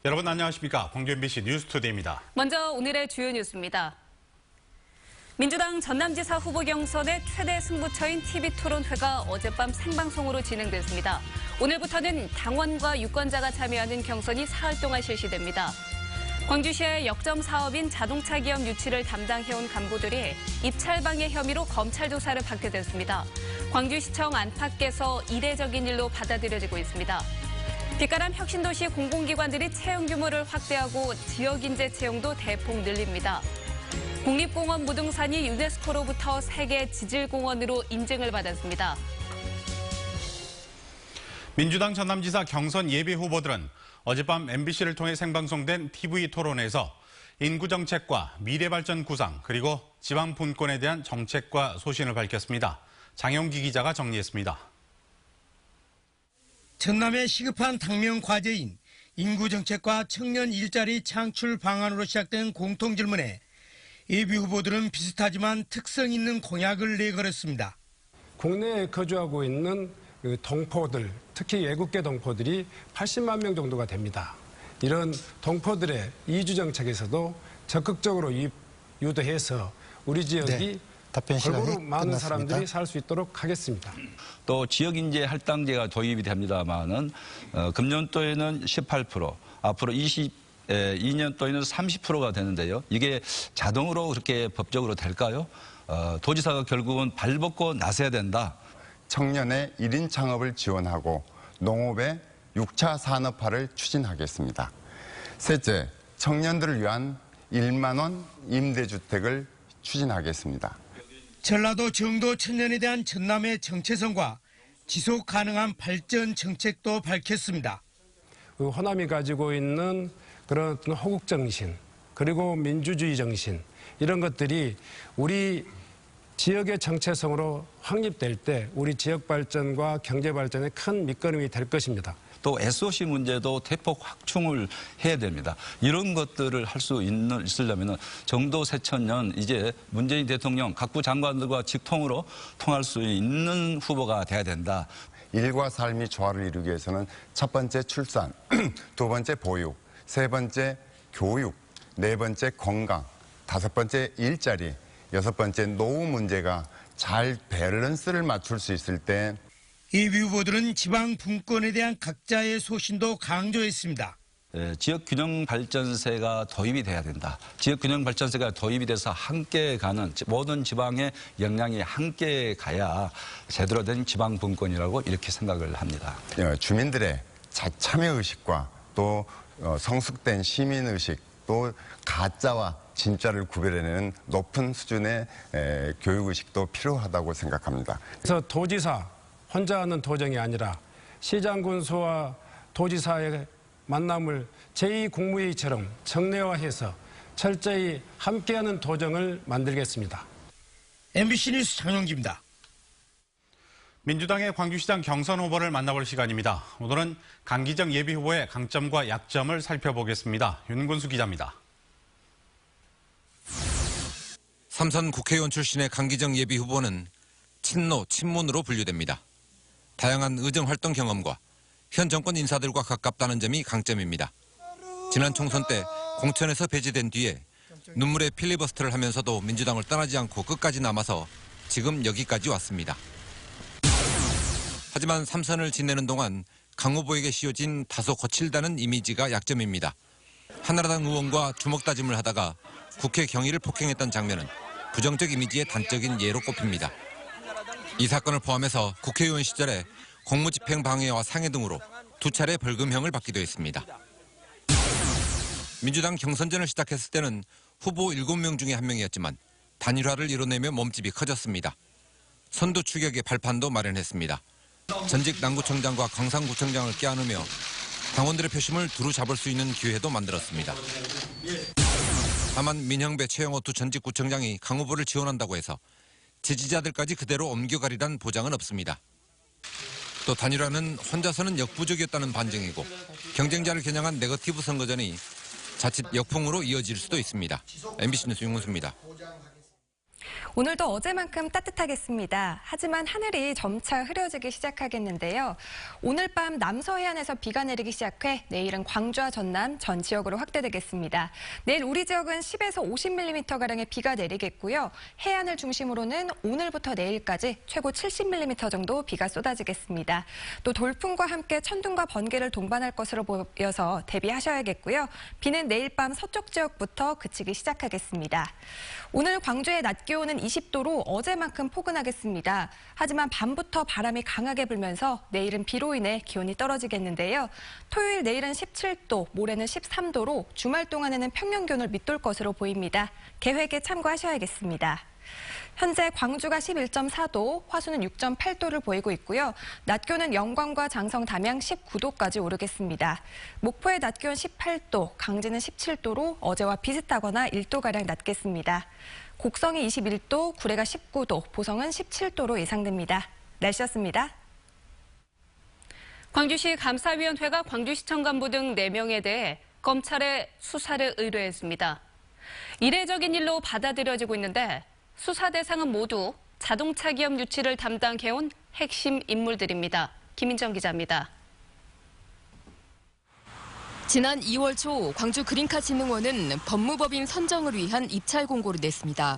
여러분 안녕하십니까? 광주 MBC 뉴스투데이입니다. 먼저 오늘의 주요 뉴스입니다. 민주당 전남지사 후보 경선의 최대 승부처인 TV토론회가 어젯밤 생방송으로 진행됐습니다. 오늘부터는 당원과 유권자가 참여하는 경선이 사흘 동안 실시됩니다. 광주시의 역점 사업인 자동차 기업 유치를 담당해온 간부들이 입찰방해 혐의로 검찰 조사를 받게 됐습니다. 광주시청 안팎에서 이례적인 일로 받아들여지고 있습니다. 빛가람 혁신도시 공공기관들이 채용 규모를 확대하고 지역인재 채용도 대폭 늘립니다. 국립공원 무등산이 유네스코로부터 세계 지질공원으로 인증을 받았습니다. 민주당 전남지사 경선 예비 후보들은 어젯밤 MBC를 통해 생방송된 TV 토론에서 인구정책과 미래발전 구상 그리고 지방 분권에 대한 정책과 소신을 밝혔습니다. 장영기 기자가 정리했습니다. 전남의 시급한 당면 과제인 인구정책과 청년 일자리 창출 방안으로 시작된 공통질문에 예비 후보들은 비슷하지만 특성 있는 공약을 내걸었습니다. 국내에 거주하고 있는 동포들, 특히 외국계 동포들이 80만 명 정도가 됩니다. 이런 동포들의 이주 정책에서도 적극적으로 유도해서 우리 지역이 골고루 많은 사람들이 살 수 있도록 하겠습니다. 또 지역인재 할당제가 도입이 됩니다만은 금년도에는 18%, 앞으로 22년도에는 30%가 되는데요. 이게 자동으로 그렇게 법적으로 될까요? 도지사가 결국은 발벗고 나서야 된다. 청년의 1인 창업을 지원하고 농업의 6차 산업화를 추진하겠습니다. 셋째, 청년들을 위한 1만 원 임대주택을 추진하겠습니다. 전라도 정도 청년에 대한 전남의 정체성과 지속 가능한 발전 정책도 밝혔습니다. 호남이 가지고 있는 그런 호국 정신, 그리고 민주주의 정신, 이런 것들이 우리 지역의 정체성으로 확립될 때 우리 지역 발전과 경제 발전에 큰 밑거름이 될 것입니다. 또 SOC 문제도 대폭 확충을 해야 됩니다. 이런 것들을 할 수 있으려면 정도 새천년 이제 문재인 대통령 각부 장관들과 직통으로 통할 수 있는 후보가 돼야 된다. 일과 삶이 조화를 이루기 위해서는 첫 번째 출산, 두 번째 보육, 세 번째 교육, 네 번째 건강, 다섯 번째 일자리, 여섯 번째 노후 문제가 잘 밸런스를 맞출 수 있을 때 예비 후보들은 지방 분권에 대한 각자의 소신도 강조했습니다. 지역균형발전세가 도입이 돼야 된다. 지역균형발전세가 도입이 돼서 함께 가는 모든 지방의 역량이 함께 가야 제대로 된 지방 분권이라고 이렇게 생각을 합니다. 주민들의 참여의식과 또 성숙된 시민의식, 또 가짜와 진짜를 구별해내는 높은 수준의 교육의식도 필요하다고 생각합니다. 그래서 도지사 혼자 하는 도정이 아니라 시장군수와 도지사의 만남을 제2국무회의처럼 정례화해서 철저히 함께하는 도정을 만들겠습니다. MBC 뉴스 장영기입니다. 민주당의 광주시장 경선 후보를 만나볼 시간입니다. 오늘은 강기정 예비후보의 강점과 약점을 살펴보겠습니다. 윤근수 기자입니다. 삼선 국회의원 출신의 강기정 예비후보는 친노, 친문으로 분류됩니다. 다양한 의정활동 경험과 현 정권 인사들과 가깝다는 점이 강점입니다. 지난 총선 때 공천에서 배제된 뒤에 눈물의 필리버스터를 하면서도 민주당을 떠나지 않고 끝까지 남아서 지금 여기까지 왔습니다. 하지만 삼선을 지내는 동안 강 후보에게 씌워진 다소 거칠다는 이미지가 약점입니다. 한나라당 의원과 주먹 다짐을 하다가 국회 경위를 폭행했던 장면은 부정적 이미지의 단적인 예로 꼽힙니다. 이 사건을 포함해서 국회의원 시절에 공무집행 방해와 상해 등으로 2차례 벌금형을 받기도 했습니다. 민주당 경선전을 시작했을 때는 후보 7명 중에 1명이었지만 단일화를 이뤄내며 몸집이 커졌습니다. 선두 추격의 발판도 마련했습니다. 전직 남구청장과 광산구청장을 껴안으며 당원들의 표심을 두루 잡을 수 있는 기회도 만들었습니다. 다만 민형배, 최영호 두 전직 구청장이 강 후보를 지원한다고 해서 지지자들까지 그대로 옮겨가리란 보장은 없습니다. 또 단일화는 혼자서는 역부족이었다는 반증이고 경쟁자를 겨냥한 네거티브 선거전이 자칫 역풍으로 이어질 수도 있습니다. MBC 뉴스 윤근수입니다. 오늘도 어제만큼 따뜻하겠습니다. 하지만 하늘이 점차 흐려지기 시작하겠는데요. 오늘 밤 남서해안에서 비가 내리기 시작해 내일은 광주와 전남 전 지역으로 확대되겠습니다. 내일 우리 지역은 10에서 50mm가량의 비가 내리겠고요. 해안을 중심으로는 오늘부터 내일까지 최고 70mm 정도 비가 쏟아지겠습니다. 또 돌풍과 함께 천둥과 번개를 동반할 것으로 보여서 대비하셔야겠고요. 비는 내일 밤 서쪽 지역부터 그치기 시작하겠습니다. 오늘 광주의 낮 기온은 20도로 어제만큼 포근하겠습니다. 하지만 밤부터 바람이 강하게 불면서 내일은 비로 인해 기온이 떨어지겠는데요. 토요일 내일은 17도, 모레는 13도로 주말 동안에는 평년 기온을 밑돌 것으로 보입니다. 계획에 참고하셔야겠습니다. 현재 광주가 11.4도, 화수는 6.8도를 보이고 있고요. 낮 기온은 영광과 장성, 담양 19도까지 오르겠습니다. 목포의 낮 기온 18도, 강진은 17도로 어제와 비슷하거나 1도가량 낮겠습니다. 곡성이 21도, 구례가 19도, 보성은 17도로 예상됩니다. 날씨였습니다. 광주시 감사위원회가 광주시청 간부 등 4명에 대해 검찰에 수사를 의뢰했습니다. 이례적인 일로 받아들여지고 있는데 수사 대상은 모두 자동차 기업 유치를 담당해온 핵심 인물들입니다. 김인정 기자입니다. 지난 2월 초 광주 그린카진흥원은 법무법인 선정을 위한 입찰 공고를 냈습니다.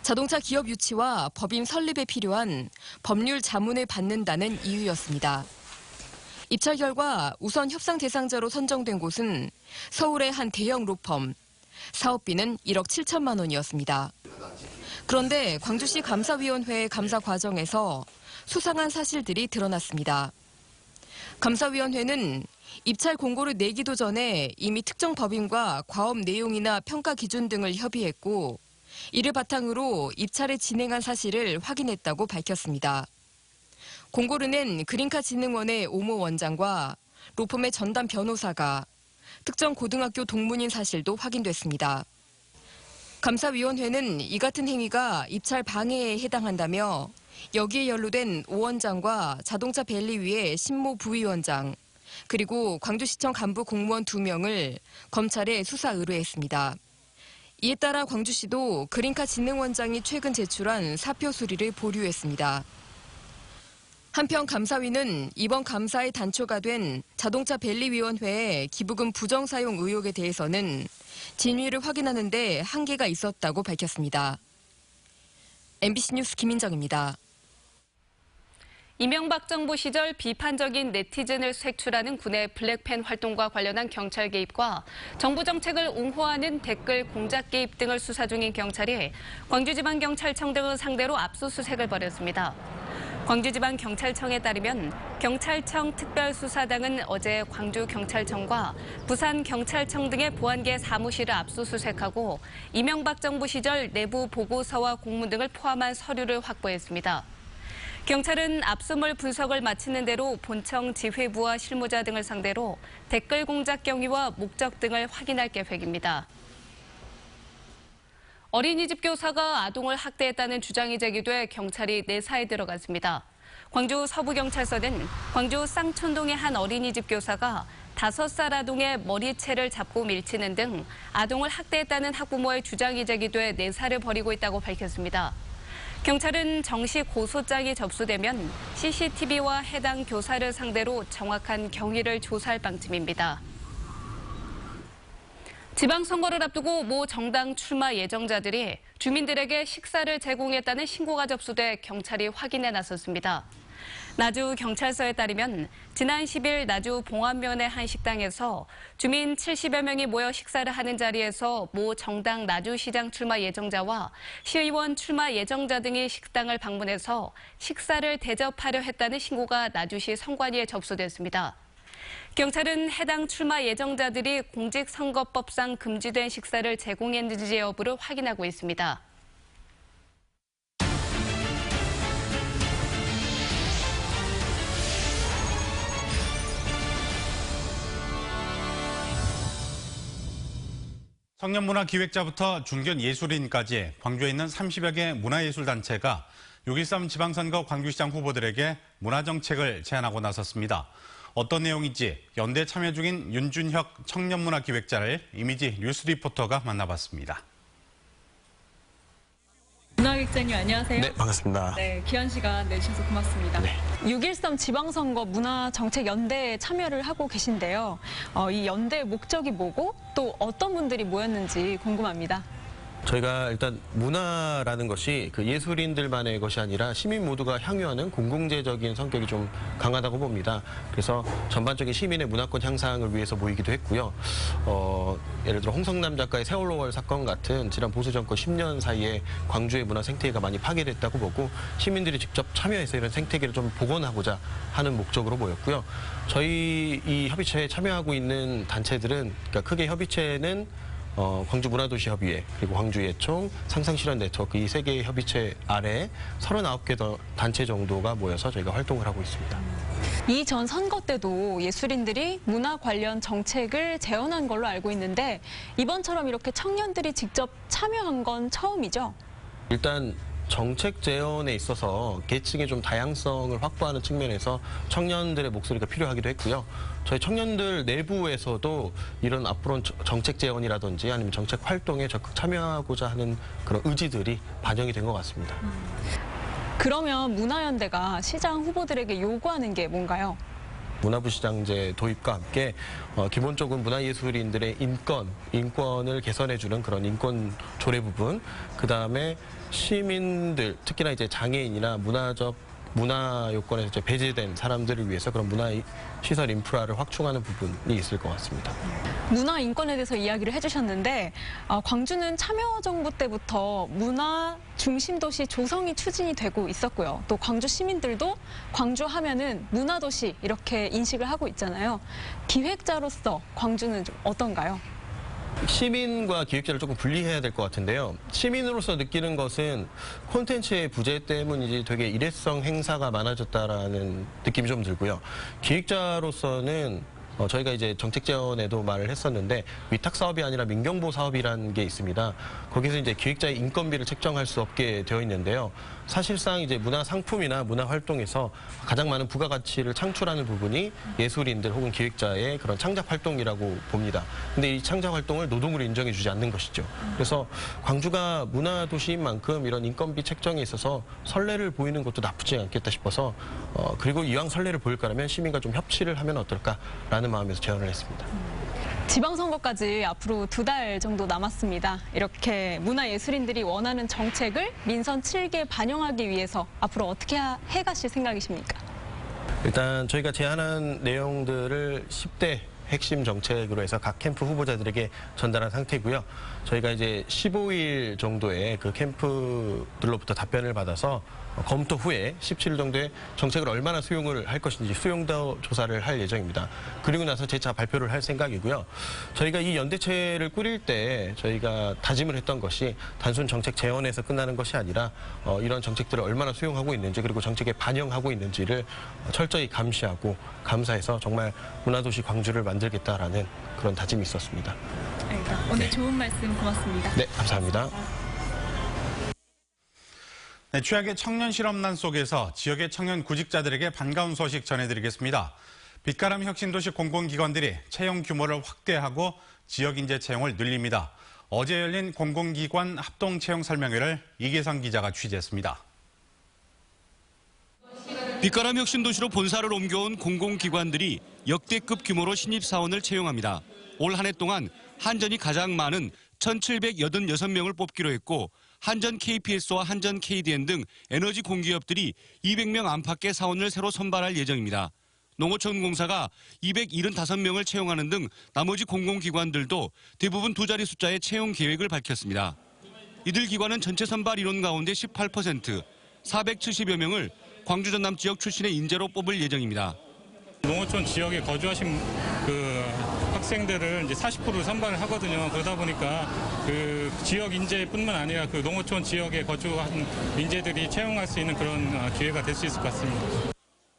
자동차 기업 유치와 법인 설립에 필요한 법률 자문을 받는다는 이유였습니다. 입찰 결과 우선 협상 대상자로 선정된 곳은 서울의 한 대형 로펌, 사업비는 1억 7천만 원이었습니다. 그런데 광주시 감사위원회 감사 과정에서 수상한 사실들이 드러났습니다. 감사위원회는 입찰 공고를 내기도 전에 이미 특정 법인과 과업 내용이나 평가 기준 등을 협의했고 이를 바탕으로 입찰을 진행한 사실을 확인했다고 밝혔습니다. 공고를 낸 그린카진흥원의 오모 원장과 로펌의 전담 변호사가 특정 고등학교 동문인 사실도 확인됐습니다. 감사위원회는 이 같은 행위가 입찰 방해에 해당한다며 여기에 연루된 오 원장과 자동차 밸리위의 신모 부위원장, 그리고 광주시청 간부 공무원 2명을 검찰에 수사 의뢰했습니다. 이에 따라 광주시도 그린카진흥원장이 최근 제출한 사표 수리를 보류했습니다. 한편 감사위는 이번 감사에 단초가 된 자동차 밸리위원회의 기부금 부정 사용 의혹에 대해서는 진위를 확인하는 데 한계가 있었다고 밝혔습니다. MBC 뉴스 김인정입니다. 이명박 정부 시절 비판적인 네티즌을 색출하는 군의 블랙팬 활동과 관련한 경찰 개입과 정부 정책을 옹호하는 댓글 공작 개입 등을 수사 중인 경찰이 광주지방경찰청 등을 상대로 압수수색을 벌였습니다. 광주지방경찰청에 따르면 경찰청 특별수사단은 어제 광주경찰청과 부산경찰청 등의 보안계 사무실을 압수수색하고 이명박 정부 시절 내부 보고서와 공문 등을 포함한 서류를 확보했습니다. 경찰은 압수물 분석을 마치는 대로 본청 지휘부와 실무자 등을 상대로 댓글 공작 경위와 목적 등을 확인할 계획입니다. 어린이집 교사가 아동을 학대했다는 주장이 제기돼 경찰이 내사에 들어갔습니다. 광주 서부경찰서는 광주 쌍촌동의 한 어린이집 교사가 5살 아동의 머리채를 잡고 밀치는 등 아동을 학대했다는 학부모의 주장이 제기돼 내사를 벌이고 있다고 밝혔습니다. 경찰은 정식 고소장이 접수되면 CCTV와 해당 교사를 상대로 정확한 경위를 조사할 방침입니다. 지방선거를 앞두고 모 정당 출마 예정자들이 주민들에게 식사를 제공했다는 신고가 접수돼 경찰이 확인에 나섰습니다. 나주경찰서에 따르면 지난 10일 나주 봉안면의 한 식당에서 주민 70여 명이 모여 식사를 하는 자리에서 모 정당 나주시장 출마 예정자와 시의원 출마 예정자 등이 식당을 방문해서 식사를 대접하려 했다는 신고가 나주시 선관위에 접수됐습니다. 경찰은 해당 출마 예정자들이 공직선거법상 금지된 식사를 제공했는지 여부를 확인하고 있습니다. 청년문화기획자부터 중견예술인까지 광주에 있는 30여 개 문화예술단체가 6.13 지방선거 광주시장 후보들에게 문화정책을 제안하고 나섰습니다. 어떤 내용인지 연대 참여 중인 윤준혁 청년문화기획자를 이미지 뉴스 리포터가 만나봤습니다. 기자님 안녕하세요. 네, 반갑습니다. 네, 귀한 시간 내주셔서 고맙습니다. 네. 6.13 지방선거 문화정책연대에 참여를 하고 계신데요. 이 연대의 목적이 뭐고 또 어떤 분들이 모였는지 궁금합니다. 저희가 일단 문화라는 것이 그 예술인들만의 것이 아니라 시민 모두가 향유하는 공공재적인 성격이 좀 강하다고 봅니다. 그래서 전반적인 시민의 문화권 향상을 위해서 모이기도 했고요. 예를 들어 홍성남 작가의 세월호월 사건 같은 지난 보수 정권 10년 사이에 광주의 문화 생태계가 많이 파괴됐다고 보고 시민들이 직접 참여해서 이런 생태계를 좀 복원하고자 하는 목적으로 모였고요. 저희 이 협의체에 참여하고 있는 단체들은 그러니까 크게 협의체는 광주문화도시협의회, 그리고 광주예총, 상상실현 네트워크 이 세 개의 협의체 아래 39개 더 단체 정도가 모여서 저희가 활동을 하고 있습니다. 이전 선거 때도 예술인들이 문화 관련 정책을 제언한 걸로 알고 있는데 이번처럼 이렇게 청년들이 직접 참여한 건 처음이죠? 일단 정책 제언에 있어서 계층의 좀 다양성을 확보하는 측면에서 청년들의 목소리가 필요하기도 했고요. 저희 청년들 내부에서도 이런 앞으로 정책 제언이라든지 아니면 정책 활동에 적극 참여하고자 하는 그런 의지들이 반영이 된 것 같습니다. 그러면 문화연대가 시장 후보들에게 요구하는 게 뭔가요? 문화부 시장제 도입과 함께 기본적으로 문화예술인들의 인권을 개선해주는 그런 인권 조례 부분, 그다음에 시민들, 특히나 이제 장애인이나 문화 요건에서 이제 배제된 사람들을 위해서 그런 문화시설 인프라를 확충하는 부분이 있을 것 같습니다. 문화 인권에 대해서 이야기를 해주셨는데 광주는 참여정부 때부터 문화 중심도시 조성이 추진이 되고 있었고요. 또 광주 시민들도 광주 하면은 문화도시 이렇게 인식을 하고 있잖아요. 기획자로서 광주는 좀 어떤가요? 시민과 기획자를 조금 분리해야 될 것 같은데요. 시민으로서 느끼는 것은 콘텐츠의 부재 때문이지 되게 일회성 행사가 많아졌다라는 느낌이 좀 들고요. 기획자로서는 저희가 이제 정책 제언에도 말을 했었는데 위탁 사업이 아니라 민경보 사업이라는 게 있습니다. 거기서 이제 기획자의 인건비를 책정할 수 없게 되어 있는데요. 사실상 이제 문화 상품이나 문화 활동에서 가장 많은 부가가치를 창출하는 부분이 예술인들 혹은 기획자의 그런 창작 활동이라고 봅니다. 근데 이 창작 활동을 노동으로 인정해 주지 않는 것이죠. 그래서 광주가 문화 도시인 만큼 이런 인건비 책정에 있어서 선례를 보이는 것도 나쁘지 않겠다 싶어서 그리고 이왕 선례를 보일 거라면 시민과 좀 협치를 하면 어떨까라는 마음에서 제안을 했습니다. 지방선거까지 앞으로 2달 정도 남았습니다. 이렇게 문화예술인들이 원하는 정책을 민선 7개 반영하기 위해서 앞으로 어떻게 해가실 생각이십니까? 일단 저희가 제안한 내용들을 10대 핵심 정책으로 해서 각 캠프 후보자들에게 전달한 상태고요. 저희가 이제 15일 정도의 그 캠프들로부터 답변을 받아서 검토 후에 17일 정도에 정책을 얼마나 수용을 할 것인지 수용도 조사를 할 예정입니다. 그리고 나서 재차 발표를 할 생각이고요. 저희가 이 연대체를 꾸릴 때 저희가 다짐을 했던 것이 단순 정책 제언에서 끝나는 것이 아니라 이런 정책들을 얼마나 수용하고 있는지 그리고 정책에 반영하고 있는지를 철저히 감시하고 감사해서 정말 문화도시 광주를 만들겠다라는 그런 다짐이 있었습니다. 오늘 좋은 말씀 고맙습니다. 네, 감사합니다. 네, 최악의 청년 실업난 속에서 지역의 청년 구직자들에게 반가운 소식 전해드리겠습니다. 빛가람 혁신도시 공공기관들이 채용 규모를 확대하고 지역 인재 채용을 늘립니다. 어제 열린 공공기관 합동 채용 설명회를 이계상 기자가 취재했습니다. 빛가람 혁신도시로 본사를 옮겨온 공공기관들이 역대급 규모로 신입사원을 채용합니다. 올 한 해 동안 한전이 가장 많은 1,786명을 뽑기로 했고 한전 KPS와 한전 KDN 등 에너지 공기업들이 200명 안팎의 사원을 새로 선발할 예정입니다. 농어촌공사가 275명을 채용하는 등 나머지 공공기관들도 대부분 2자리 숫자의 채용 계획을 밝혔습니다. 이들 기관은 전체 선발 인원 가운데 18%, 470여 명을 광주 전남 지역 출신의 인재로 뽑을 예정입니다. 농어촌 지역에 거주하신 학생들을 이제 40% 선발을 하거든요. 그러다 보니까 그 지역 인재뿐만 아니라 그 농어촌 지역에 거주한 인재들이 채용할 수 있는 그런 기회가 될 수 있을 것 같습니다.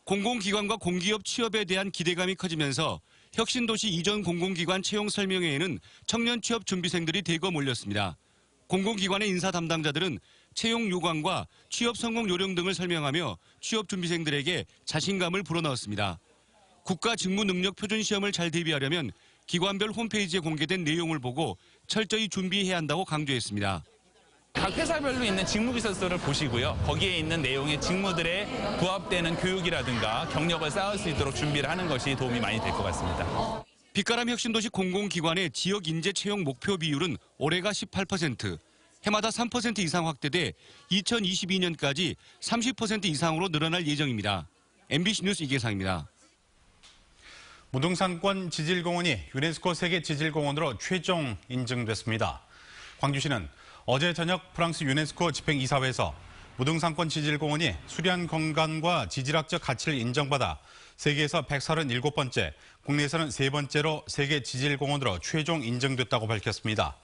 공공기관과 공기업 취업에 대한 기대감이 커지면서 혁신도시 이전 공공기관 채용 설명회에는 청년 취업 준비생들이 대거 몰렸습니다. 공공기관의 인사 담당자들은 채용 요강과 취업 성공 요령 등을 설명하며 취업 준비생들에게 자신감을 불어넣었습니다. 국가 직무 능력 표준 시험을 잘 대비하려면 기관별 홈페이지에 공개된 내용을 보고 철저히 준비해야 한다고 강조했습니다. 각 회사별로 있는 직무기설서를 보시고요. 거기에 있는 내용의 직무들에 부합되는 교육이라든가 경력을 쌓을 수 있도록 준비를 하는 것이 도움이 많이 될 것 같습니다. 빛가람 혁신도시 공공기관의 지역 인재 채용 목표 비율은 올해가 18%, 해마다 3% 이상 확대돼 2022년까지 30% 이상으로 늘어날 예정입니다. MBC 뉴스 이계상입니다. 무등산권 지질공원이 유네스코 세계 지질공원으로 최종 인증됐습니다. 광주시는 어제 저녁 프랑스 유네스코 집행이사회에서 무등산권 지질공원이 수련 건강과 지질학적 가치를 인정받아 세계에서 137번째, 국내에서는 3번째로 세계 지질공원으로 최종 인정됐다고 밝혔습니다.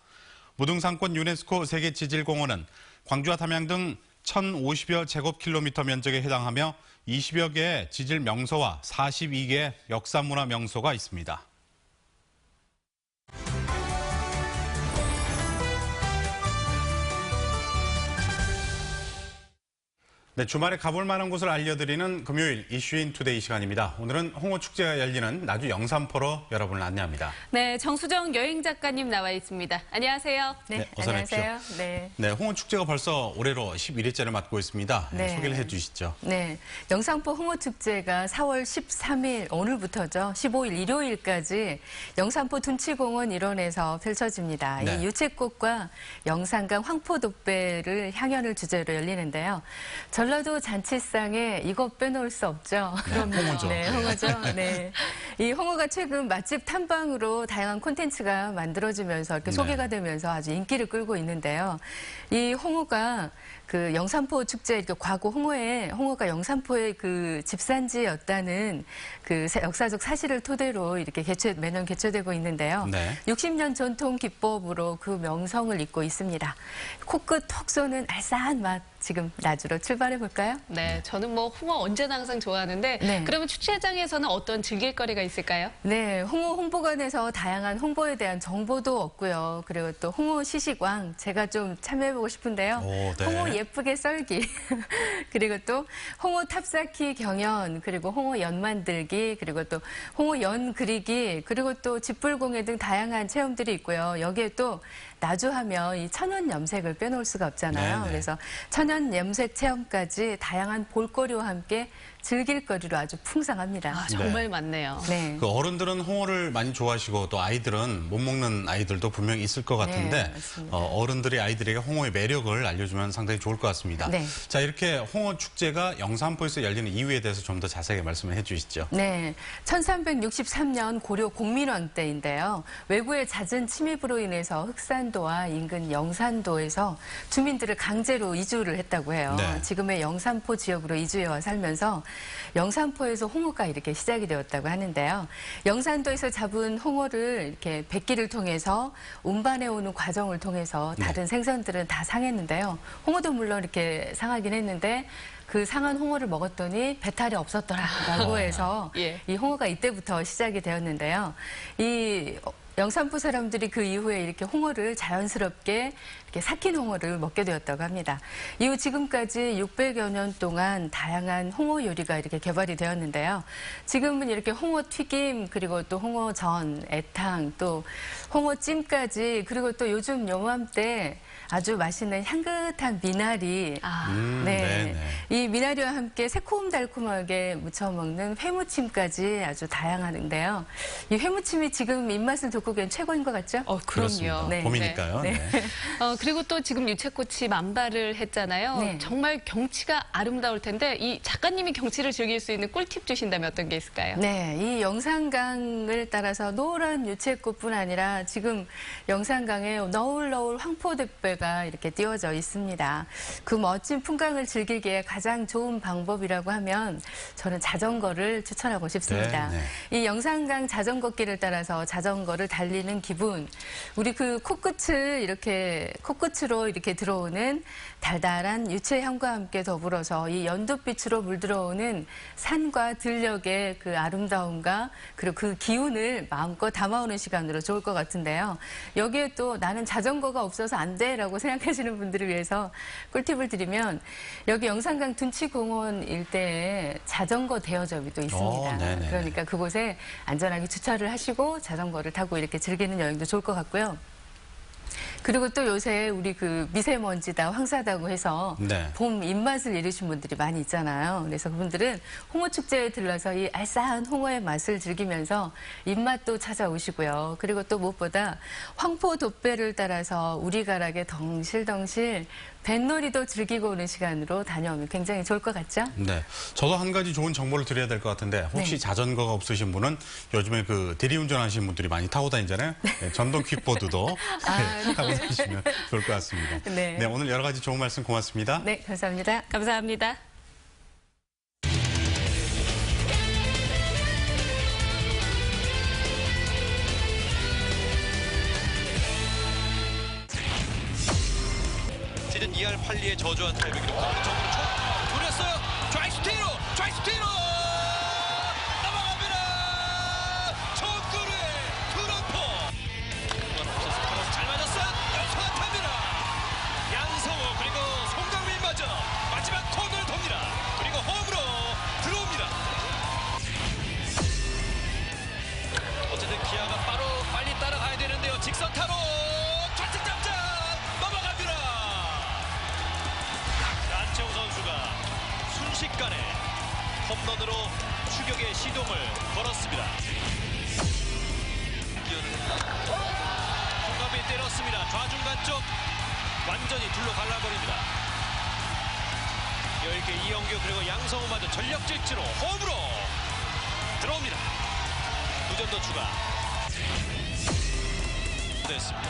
무등산권 유네스코 세계 지질공원은 광주와 담양 등 1,050여 제곱킬로미터 면적에 해당하며 20여 개의 지질 명소와 42개의 역사문화 명소가 있습니다. 네, 주말에 가볼 만한 곳을 알려드리는 금요일 이슈인 투데이 시간입니다. 오늘은 홍어축제가 열리는 나주 영산포로 여러분을 안내합니다. 네, 정수정 여행 작가님 나와 있습니다. 안녕하세요. 네, 어서 안녕하세요. 오십시오. 네. 네, 홍어축제가 벌써 올해로 11회째를 맞고 있습니다. 네. 소개를 해주시죠. 네, 영산포 홍어축제가 4월 13일 오늘부터죠. 15일 일요일까지 영산포 둔치공원 일원에서 펼쳐집니다. 네. 이 유채꽃과 영산강 황포독배를 향연을 주제로 열리는데요. 전라도 잔치상에 이거 빼놓을 수 없죠. 그럼요. 홍어죠. 네, 홍어죠. 네. 이 홍어가 최근 맛집 탐방으로 다양한 콘텐츠가 만들어지면서 이렇게 네. 소개가 되면서 아주 인기를 끌고 있는데요. 이 홍어가 그 영산포 축제, 이렇게 과거 홍어가 영산포의 그 집산지였다는 그 역사적 사실을 토대로 이렇게 매년 개최되고 있는데요. 네. 60년 전통 기법으로 그 명성을 잇고 있습니다. 코끝 톡 쏘는 알싸한 맛, 지금 나주로 출발해 볼까요? 네, 저는 뭐 홍어 언제나 항상 좋아하는데 네. 그러면 축제장에서는 어떤 즐길거리가 있을까요? 네, 홍어 홍보관에서 다양한 홍보에 대한 정보도 얻고요. 그리고 또 홍어 시식왕 제가 좀 참여해보고 싶은데요. 오, 네. 홍어 예쁘게 썰기, 그리고 또 홍어 탑쌓기 경연, 그리고 홍어 연 만들기, 그리고 또 홍어 연 그리기, 그리고 또 집불공예 등 다양한 체험들이 있고요. 여기에 또 나주하면 이 천연 염색을 빼놓을 수가 없잖아요. 네네. 그래서 천연 염색 체험까지 다양한 볼거리와 함께 즐길 거리로 아주 풍성합니다. 아, 정말 많네요. 네. 그 어른들은 홍어를 많이 좋아하시고 또 아이들은 못 먹는 아이들도 분명히 있을 것 같은데 네, 맞습니다. 어른들이 아이들에게 홍어의 매력을 알려주면 상당히 좋을 것 같습니다. 네. 자, 이렇게 홍어 축제가 영산포에서 열리는 이유에 대해서 좀 더 자세하게 말씀을 해주시죠. 네, 1363년 고려 공민왕 때인데요. 외구의 잦은 침입으로 인해서 흑산도와 인근 영산도에서 주민들을 강제로 이주를 했다고 해요. 네. 지금의 영산포 지역으로 이주해와 살면서 영산포에서 홍어가 이렇게 시작이 되었다고 하는데요. 영산도에서 잡은 홍어를 이렇게 백기를 통해서 운반해 오는 과정을 통해서 다른 생선들은 다 상했는데요. 홍어도 물론 이렇게 상하긴 했는데 그 상한 홍어를 먹었더니 배탈이 없었더라라고 해서 예. 이 홍어가 이때부터 시작이 되었는데요. 이 영산포 사람들이 그 이후에 이렇게 홍어를 자연스럽게 이렇게 삭힌 홍어를 먹게 되었다고 합니다. 이후 지금까지 600여 년 동안 다양한 홍어 요리가 이렇게 개발이 되었는데요. 지금은 이렇게 홍어 튀김, 그리고 또 홍어전, 애탕, 또 홍어찜까지, 그리고 또 요즘 요맘때 아주 맛있는 향긋한 미나리. 네. 네네. 이 미나리와 함께 새콤달콤하게 무쳐 먹는 회무침까지 아주 다양한데요. 이 회무침이 지금 입맛을 돋구기엔 최고인 것 같죠? 그렇습니다. 그럼요. 네. 봄이니까요. 네. 네. 그리고 또 지금 유채꽃이 만발을 했잖아요. 네. 정말 경치가 아름다울 텐데 이 작가님이 경치를 즐길 수 있는 꿀팁 주신다면 어떤 게 있을까요? 네, 이 영산강을 따라서 노란 유채꽃뿐 아니라 지금 영산강에 너울너울 황포대배가 이렇게 띄워져 있습니다. 그 멋진 풍광을 즐기기에 가장 좋은 방법이라고 하면 저는 자전거를 추천하고 싶습니다. 네, 이 영산강 자전거길을 따라서 자전거를 달리는 기분, 우리 그 코끝으로 이렇게 들어오는 달달한 유채향과 함께 더불어서 이 연두빛으로 물들어오는 산과 들녘의 그 아름다움과 그리고 그 기운을 마음껏 담아오는 시간으로 좋을 것 같은데요. 여기에 또 나는 자전거가 없어서 안 돼라고 생각하시는 분들을 위해서 꿀팁을 드리면 여기 영산강 둔치공원 일대에 자전거 대여점이 또 있습니다. 네네. 그러니까 그곳에 안전하게 주차를 하시고 자전거를 타고 이렇게 즐기는 여행도 좋을 것 같고요. 그리고 또 요새 우리 그 미세먼지다 황사다고 해서 네. 봄 입맛을 잃으신 분들이 많이 있잖아요. 그래서 그분들은 홍어축제에 들러서 이 알싸한 홍어의 맛을 즐기면서 입맛도 찾아오시고요. 그리고 또 무엇보다 황포 돛배를 따라서 우리가락에 덩실덩실 뱃놀이도 즐기고 오는 시간으로 다녀오면 굉장히 좋을 것 같죠? 네. 저도 한 가지 좋은 정보를 드려야 될 것 같은데 혹시 네. 자전거가 없으신 분은 요즘에 그 대리운전 하시는 분들이 많이 타고 다니잖아요. 네, 전동 퀵보드도 네, 타고 다니시면 좋을 것 같습니다. 네. 네, 오늘 여러 가지 좋은 말씀 고맙습니다. 네, 감사합니다. 감사합니다. 시즌 2할 8리의 저조한 타이밍 기록 오른쪽으로 총 돌렸어요. 좌익스테이로 넘어갑니다. 정구르의 투런포 잘 맞았어요. 연소합니다. 양성호 그리고 송강민마저 마지막 코너를 돕니다. 그리고 홈으로 들어옵니다. 어쨌든 기아가 빨리 따라가야 되는데요. 직선 타로 좌측 잡자 넘어갑니다. 안채호 선수가 순식간에 홈런으로 추격의 시동을 걸었습니다. 송강민 때렸습니다. 좌중간 쪽 완전히 둘로 갈라버립니다. 여유있게 이영규 그리고 양성호마저 전력 질주로 홈으로 들어옵니다. 2점 더 추가 됐습니다.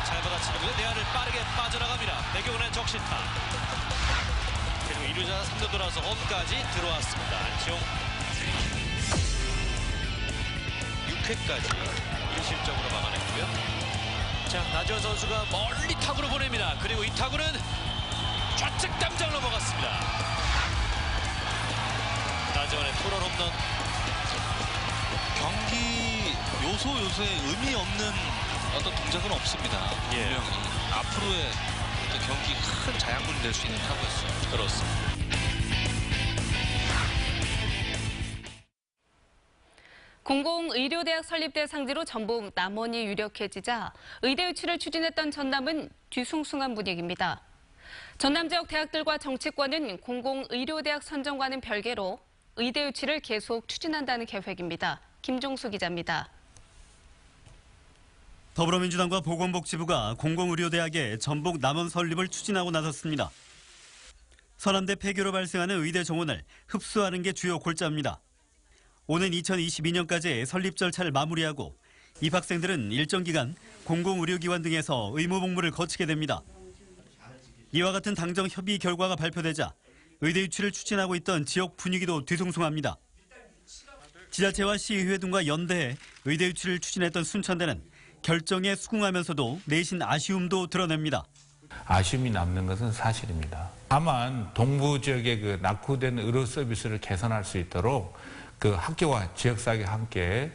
잘 받아치는데 내야를 빠르게 빠져나갑니다. 배경은의 적시타. 그리고 1루자 3루 돌아서 홈까지 들어왔습니다. 안치홍 6회까지 1실점으로 막아냈고요. 자, 나지원 선수가 멀리 타구로 보냅니다. 그리고 이 타구는 좌측 담장 넘어갔습니다. 나지원의 투런 홈런. 경기 요소에 의미 없는 어떤 동작은 없습니다. 분명히 앞으로의 어떤 경기 큰 자양분이 될 수 있는 타구였어요. 그렇습니다. 공공의료대학 설립대 상지로 전북 남원이 유력해지자 의대 유치를 추진했던 전남은 뒤숭숭한 분위기입니다. 전남 지역 대학들과 정치권은 공공의료대학 선정과는 별개로 의대 유치를 계속 추진한다는 계획입니다. 김종수 기자입니다. 더불어민주당과 보건복지부가 공공의료대학의 전북 남원 설립을 추진하고 나섰습니다. 서남대 폐교로 발생하는 의대 정원을 흡수하는 게 주요 골자입니다. 오는 2022년까지 설립 절차를 마무리하고 입학생들은 일정 기간 공공의료기관 등에서 의무 복무를 거치게 됩니다. 이와 같은 당정 협의 결과가 발표되자 의대 유치를 추진하고 있던 지역 분위기도 뒤숭숭합니다. 지자체와 시의회 등과 연대해 의대 유치를 추진했던 순천대는 결정에 수긍하면서도 내신 아쉬움도 드러냅니다. 아쉬움이 남는 것은 사실입니다. 다만 동부 지역의 그 낙후된 의료 서비스를 개선할 수 있도록 그 학교와 지역사회가 함께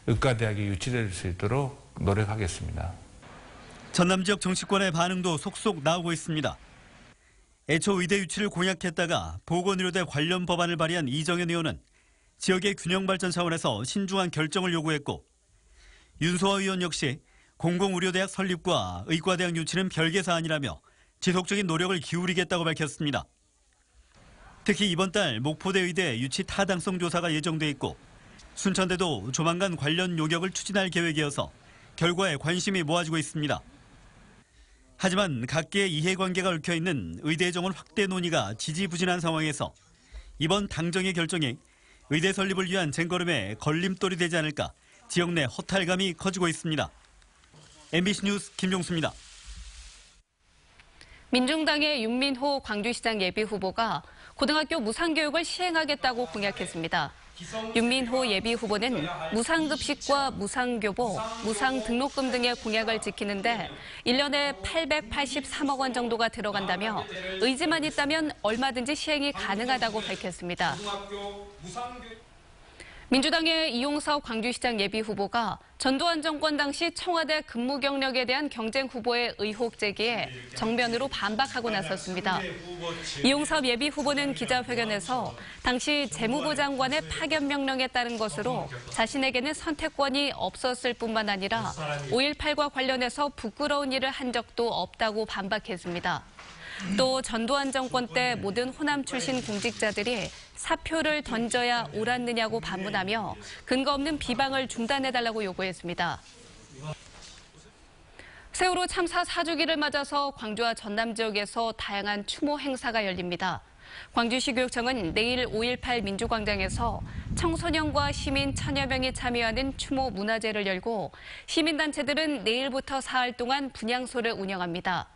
의과대학이 유치될 수 있도록 노력하겠습니다. 전남 지역 정치권의 반응도 속속 나오고 있습니다. 애초 의대 유치를 공약했다가 보건의료대 관련 법안을 발의한 이정현 의원은 지역의 균형 발전 차원에서 신중한 결정을 요구했고 윤소아 의원 역시 공공의료대학 설립과 의과대학 유치는 별개 사안이라며 지속적인 노력을 기울이겠다고 밝혔습니다. 특히 이번 달 목포대 의대 유치 타당성 조사가 예정돼 있고 순천대도 조만간 관련 요격을 추진할 계획이어서 결과에 관심이 모아지고 있습니다. 하지만 각계의 이해관계가 얽혀있는 의대 정원 확대 논의가 지지부진한 상황에서 이번 당정의 결정이 의대 설립을 위한 쟁걸음에 걸림돌이 되지 않을까 지역 내 허탈감이 커지고 있습니다. MBC 뉴스 김종수입니다. 민중당의 윤민호 광주시장 예비후보가 고등학교 무상교육을 시행하겠다고 공약했습니다. 윤민호 예비후보는 무상급식과 무상교복, 무상등록금 등의 공약을 지키는데 1년에 883억 원 정도가 들어간다며 의지만 있다면 얼마든지 시행이 가능하다고 밝혔습니다. 민주당의 이용섭 광주시장 예비후보가 전두환 정권 당시 청와대 근무 경력에 대한 경쟁 후보의 의혹 제기에 정면으로 반박하고 나섰습니다. 이용섭 예비후보는 기자회견에서 당시 재무부 장관의 파견 명령에 따른 것으로 자신에게는 선택권이 없었을 뿐만 아니라 5.18과 관련해서 부끄러운 일을 한 적도 없다고 반박했습니다. 또 전두환 정권 때 모든 호남 출신 공직자들이 사표를 던져야 옳았느냐고 반문하며 근거 없는 비방을 중단해달라고 요구했습니다. 세월호 참사 4주기를 맞아서 광주와 전남 지역에서 다양한 추모 행사가 열립니다. 광주시교육청은 내일 5.18 민주광장에서 청소년과 시민 1000여 명이 참여하는 추모 문화제를 열고 시민단체들은 내일부터 사흘 동안 분향소를 운영합니다.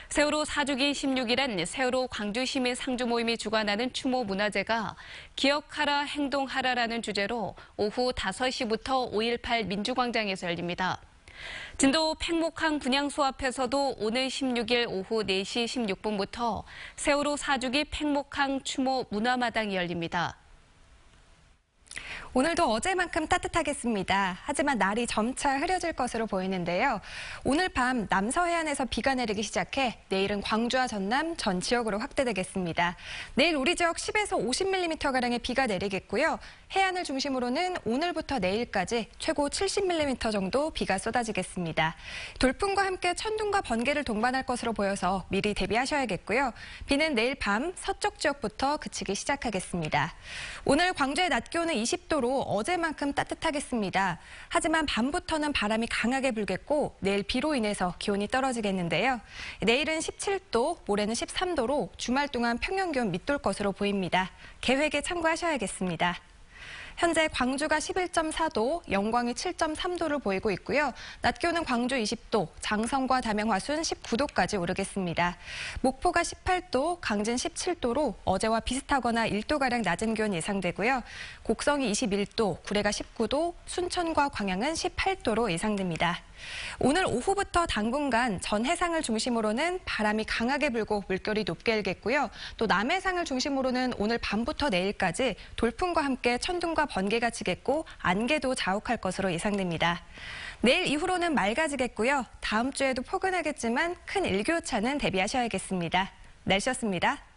세월호 4주기 16일엔 세월호 광주시민 상주 모임이 주관하는 추모 문화제가 기억하라 행동하라라는 주제로 오후 5시부터 5.18 민주광장에서 열립니다. 진도 팽목항 분향소 앞에서도 오늘 16일 오후 4시 16분부터 세월호 4주기 팽목항 추모 문화마당이 열립니다. 오늘도 어제만큼 따뜻하겠습니다. 하지만 날이 점차 흐려질 것으로 보이는데요. 오늘 밤 남서해안에서 비가 내리기 시작해 내일은 광주와 전남 전 지역으로 확대되겠습니다. 내일 우리 지역 10에서 50mm가량의 비가 내리겠고요. 해안을 중심으로는 오늘부터 내일까지 최고 70mm 정도 비가 쏟아지겠습니다. 돌풍과 함께 천둥과 번개를 동반할 것으로 보여서 미리 대비하셔야겠고요. 비는 내일 밤 서쪽 지역부터 그치기 시작하겠습니다. 오늘 광주의 낮 기온은 20도로 어제만큼 따뜻하겠습니다. 하지만 밤부터는 바람이 강하게 불겠고 내일 비로 인해서 기온이 떨어지겠는데요. 내일은 17도, 모레는 13도로 주말 동안 평년 기온 밑돌 것으로 보입니다. 계획에 참고하셔야겠습니다. 현재 광주가 11.4도, 영광이 7.3도를 보이고 있고요. 낮 기온은 광주 20도, 장성과 담양 화순 19도까지 오르겠습니다. 목포가 18도, 강진 17도로 어제와 비슷하거나 1도가량 낮은 기온 예상되고요. 곡성이 21도, 구례가 19도, 순천과 광양은 18도로 예상됩니다. 오늘 오후부터 당분간 전 해상을 중심으로는 바람이 강하게 불고 물결이 높게 일겠고요. 또 남해상을 중심으로는 오늘 밤부터 내일까지 돌풍과 함께 천둥과 번개가 치겠고 안개도 자욱할 것으로 예상됩니다. 내일 이후로는 맑아지겠고요. 다음 주에도 포근하겠지만 큰 일교차는 대비하셔야겠습니다. 날씨였습니다.